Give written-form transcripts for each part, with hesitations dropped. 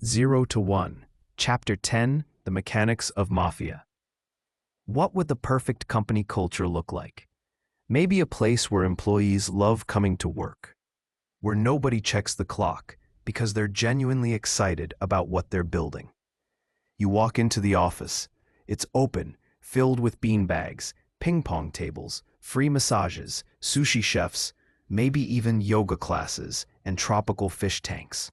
0 to 1, Chapter 10, The Mechanics of Mafia. What would the perfect company culture look like? Maybe a place where employees love coming to work, where nobody checks the clock because they're genuinely excited about what they're building. You walk into the office, it's open, filled with beanbags, ping pong tables, free massages, sushi chefs, maybe even yoga classes and tropical fish tanks.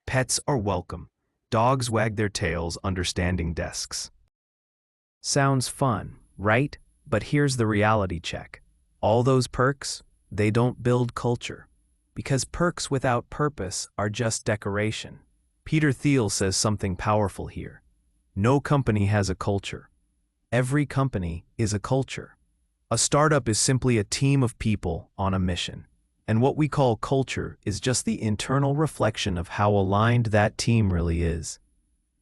Pets are welcome. Dogs wag their tails under standing desks. Sounds fun, right? But here's the reality check. All those perks, they don't build culture. Because perks without purpose are just decoration. Peter Thiel says something powerful here. No company has a culture. Every company is a culture. A startup is simply a team of people on a mission. And what we call culture is just the internal reflection of how aligned that team really is.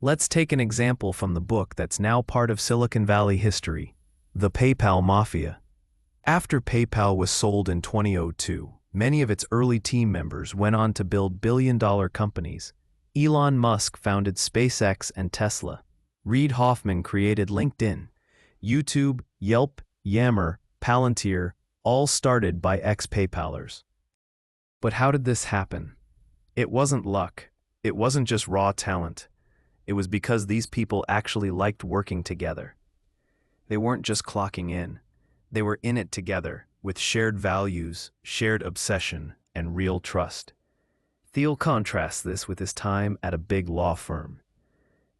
Let's take an example from the book that's now part of Silicon Valley history, The PayPal Mafia. After PayPal was sold in 2002, many of its early team members went on to build billion-dollar companies. Elon Musk founded SpaceX and Tesla. Reid Hoffman created LinkedIn. YouTube, Yelp, Yammer, Palantir, all started by ex-PayPalers. But how did this happen? It wasn't luck. It wasn't just raw talent. It was because these people actually liked working together. They weren't just clocking in. They were in it together, with shared values, shared obsession, and real trust. Thiel contrasts this with his time at a big law firm.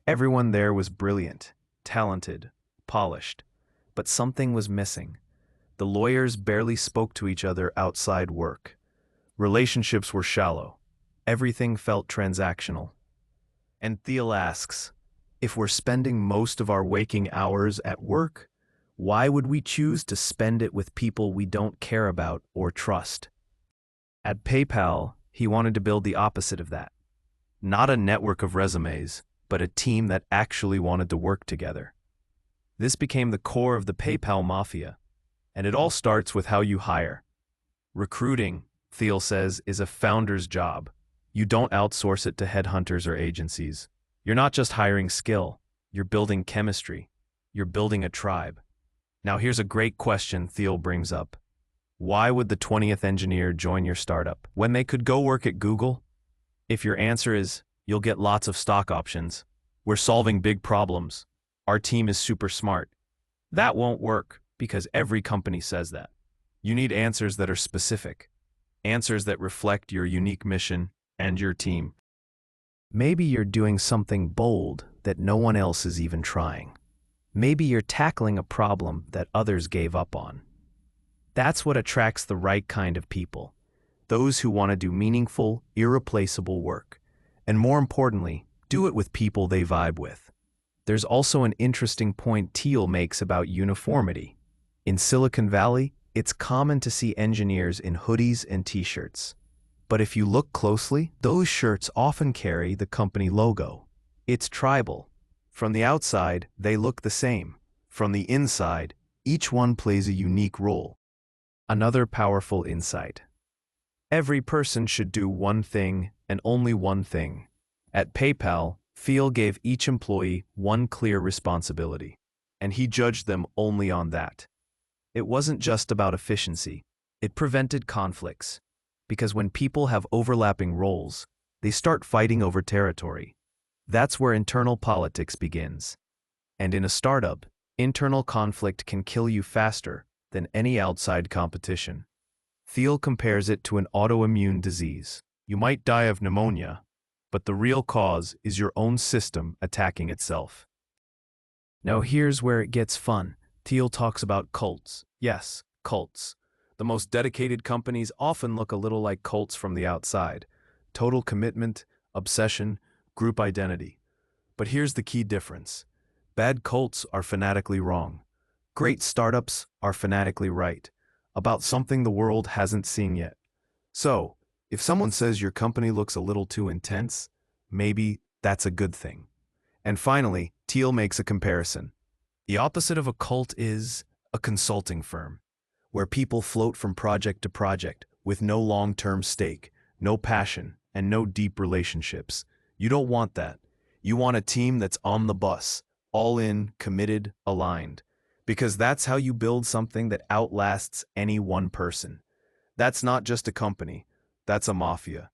Everyone there was brilliant, talented, polished, but something was missing. The lawyers barely spoke to each other outside work. Relationships were shallow. Everything felt transactional. And Thiel asks, if we're spending most of our waking hours at work, why would we choose to spend it with people we don't care about or trust? At PayPal, he wanted to build the opposite of that. Not a network of resumes, but a team that actually wanted to work together. This became the core of the PayPal Mafia, and it all starts with how you hire. Recruiting, Thiel says, is a founder's job. You don't outsource it to headhunters or agencies. You're not just hiring skill, you're building chemistry. You're building a tribe. Now here's a great question Thiel brings up. Why would the 20th engineer join your startup when they could go work at Google? If your answer is, you'll get lots of stock options, we're solving big problems, our team is super smart, that won't work because every company says that. You need answers that are specific, answers that reflect your unique mission and your team. Maybe you're doing something bold that no one else is even trying. Maybe you're tackling a problem that others gave up on. That's what attracts the right kind of people, those who want to do meaningful, irreplaceable work, and more importantly, do it with people they vibe with. There's also an interesting point Thiel makes about uniformity. In Silicon Valley, it's common to see engineers in hoodies and t-shirts. But if you look closely, those shirts often carry the company logo. It's tribal. From the outside, they look the same. From the inside, each one plays a unique role. Another powerful insight. Every person should do one thing and only one thing. At PayPal, Thiel gave each employee one clear responsibility, and he judged them only on that. It wasn't just about efficiency. It prevented conflicts. Because when people have overlapping roles, they start fighting over territory. That's where internal politics begins. And in a startup, internal conflict can kill you faster than any outside competition. Thiel compares it to an autoimmune disease. You might die of pneumonia, but the real cause is your own system attacking itself. Now here's where it gets fun. Thiel talks about cults. Yes, cults. The most dedicated companies often look a little like cults from the outside. Total commitment, obsession, group identity. But here's the key difference. Bad cults are fanatically wrong. Great startups are fanatically right, about something the world hasn't seen yet. So, if someone says your company looks a little too intense, maybe that's a good thing. And finally, Thiel makes a comparison. The opposite of a cult is a consulting firm, where people float from project to project with no long-term stake, no passion, and no deep relationships. You don't want that. You want a team that's on the bus, all in, committed, aligned. Because that's how you build something that outlasts any one person. That's not just a company, that's a mafia.